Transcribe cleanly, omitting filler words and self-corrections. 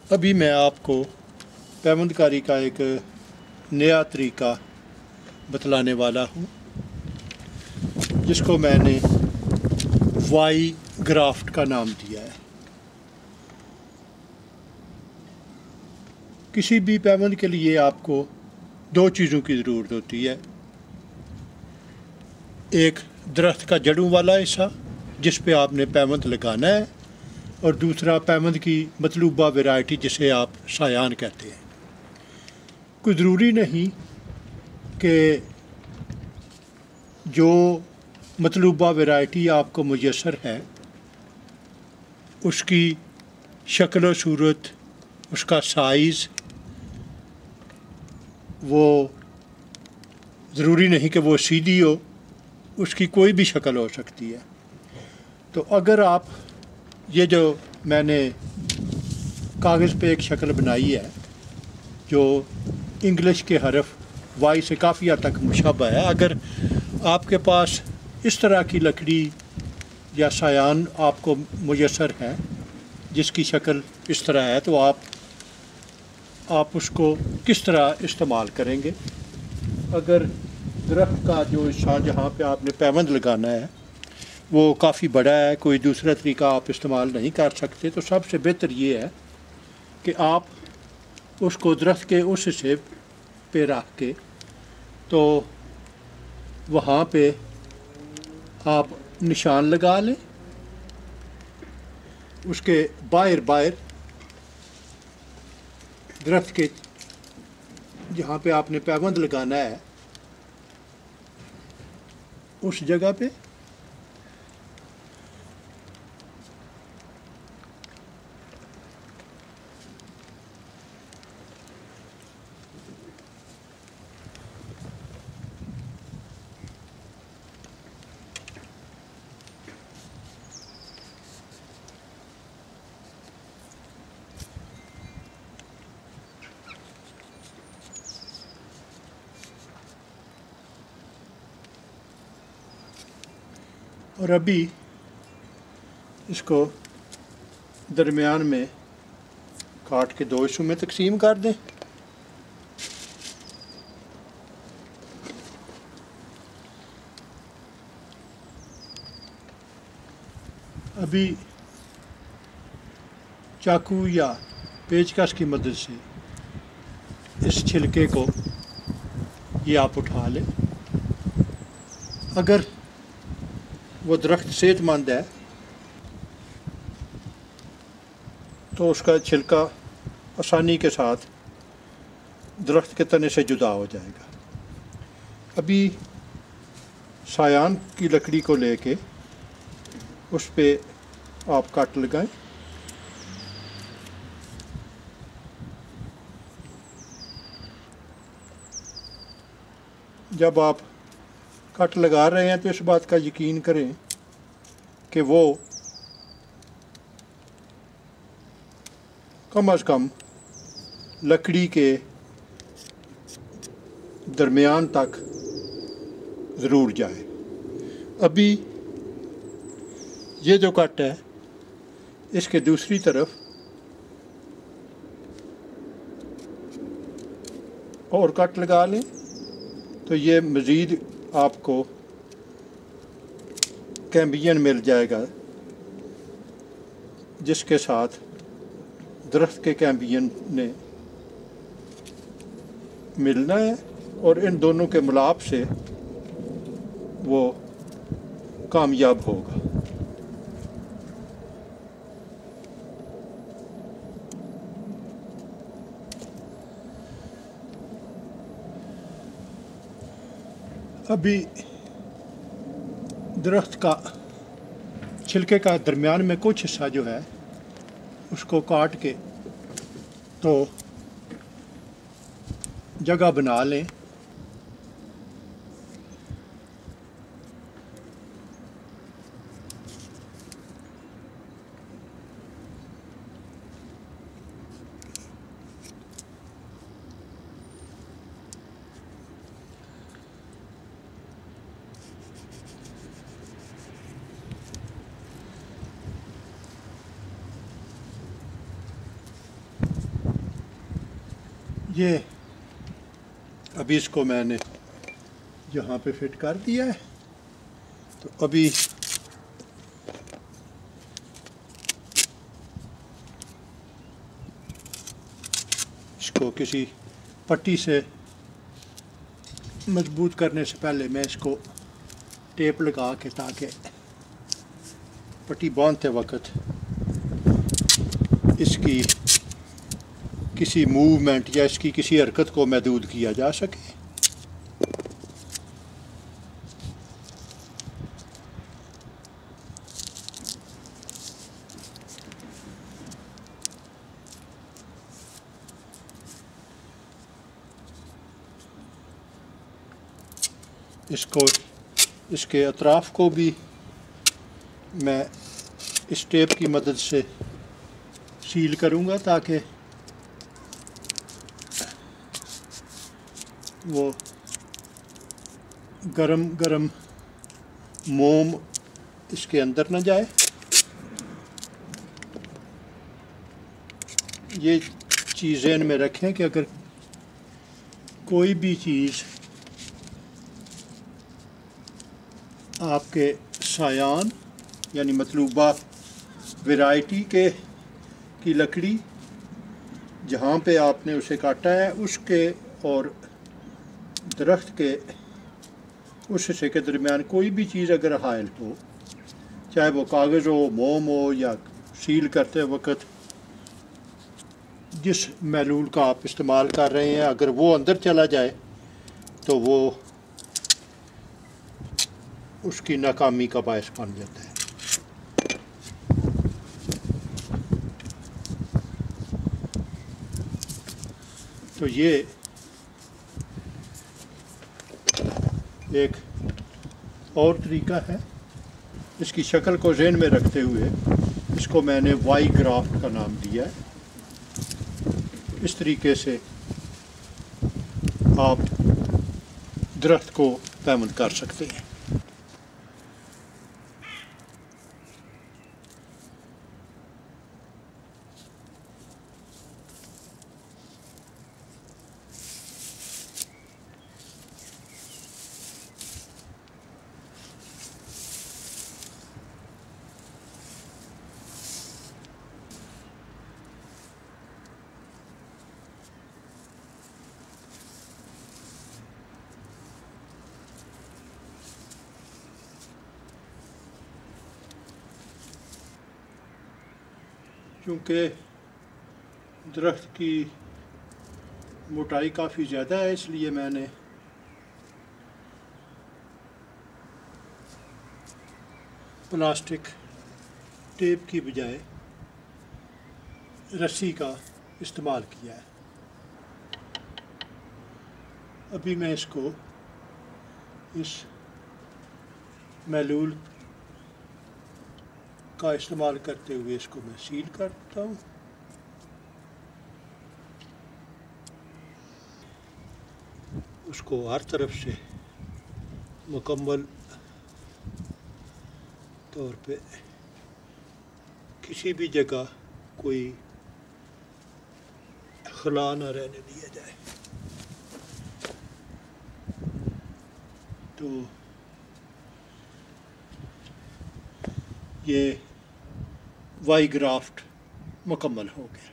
अभी मैं आपको पैवंदकारी का एक नया तरीका बतलाने वाला हूँ, जिसको मैंने वाई ग्राफ्ट का नाम दिया है। किसी भी पैवंद के लिए आपको दो चीज़ों की ज़रूरत होती है। एक दरख्त का जड़ों वाला हिस्सा जिस पे आपने पैवंद लगाना है, और दूसरा पैवंद की मतलूबा वैरायटी जिसे आप सायान कहते हैं। कोई ज़रूरी नहीं कि जो मतलूबा वैरायटी आपको मुयस्सर है उसकी शक्ल व सूरत, उसका साइज़, वो ज़रूरी नहीं कि वो सीधी हो, उसकी कोई भी शक्ल हो सकती है। तो अगर आप ये जो मैंने कागज़ पे एक शक्ल बनाई है जो इंग्लिश के हरफ वाई से काफ़ी हद तक मुशब्बह है, अगर आपके पास इस तरह की लकड़ी या सायान आपको मुयस्सर है जिसकी शक्ल इस तरह है, तो आप उसको किस तरह इस्तेमाल करेंगे। अगर दरख्त का जो हिस्सा जहाँ पे आपने पैवंद लगाना है वो काफ़ी बड़ा है, कोई दूसरा तरीका आप इस्तेमाल नहीं कर सकते, तो सबसे बेहतर ये है कि आप उसको दरख्त के उस हिस्से पे रख के तो वहाँ पे आप निशान लगा लें। उसके बाहर दरख्त के जहाँ पे आपने पैवंद लगाना है उस जगह पे और अभी इसको दरमियान में काट के दो हिस्सों में तकसीम कर दें। अभी चाकू या पेचकस की मदद से इस छिलके को ये आप उठा लें। अगर वो दरख्त सेहतमंद है तो उसका छिलका आसानी के साथ दरख्त के तने से जुदा हो जाएगा। अभी सायान की लकड़ी को लेके उस पे आप कट लगाएं। जब आप कट लगा रहे हैं तो इस बात का यकीन करें कि वो कम अज़ कम लकड़ी के दरमियान तक ज़रूर जाए। अभी ये जो कट है इसके दूसरी तरफ और कट लगा लें तो ये मज़ीद आपको कैम्बियन मिल जाएगा, जिसके साथ दरख्त के कैम्बियन ने मिलना है और इन दोनों के मिलाप से वो कामयाब होगा। अभी दरख्त का छिलके का दरमियान में कुछ हिस्सा जो है उसको काट के तो जगह बना लें। یہ ابھی اس کو میں نے یہاں پہ فٹ کر دیا ہے. تو ابھی اس کو کسی پٹی سے مضبوط کرنے سے پہلے میں اس کو ٹیپ لگا کے تاکہ پٹی باندھتے وقت اس کی کسی موومنٹ یا اس کی کسی حرکت کو محدود کیا جا سکے. اس کے اطراف کو بھی میں اس ٹیپ کی مدد سے سیل کروں گا تاکہ وہ گرم موم اس کے اندر نہ جائے. یہ چیز ذہن میں رکھیں کہ اگر کوئی بھی چیز آپ کے سایان یعنی مطلوبہ ورائٹی کی لکڑی جہاں پہ آپ نے اسے کاٹا ہے اس کے اور درخت کے اس حصے کے درمیان کوئی بھی چیز اگر حائل ہو، چاہے وہ کاغذ ہو، موم ہو، یا سیل کرتے وقت جس محلول کا آپ استعمال کر رہے ہیں، اگر وہ اندر چلا جائے تو وہ اس کی ناکامی کا باعث بن جاتا ہے. تو یہ ایک اور طریقہ ہے. اس کی شکل کو ذہن میں رکھتے ہوئے اس کو میں نے وائی گرافٹ کا نام دیا ہے. اس طریقے سے آپ درخت کو پیوند کر سکتے ہیں. چونکہ درخت کی موٹائی کافی زیادہ ہے، اس لیے میں نے پلاسٹک ٹیپ کی بجائے رسی کا استعمال کیا ہے. ابھی میں اس کو اس محلول کا استعمال کرتے ہوئے اس کو میں سیل کرتا ہوں. اس کو ہر طرف سے مکمل طور پہ کسی بھی جگہ کوئی خلا نہ رہنے دیا جائے. تو یہ وائی گرافٹ مکمل ہو گیا.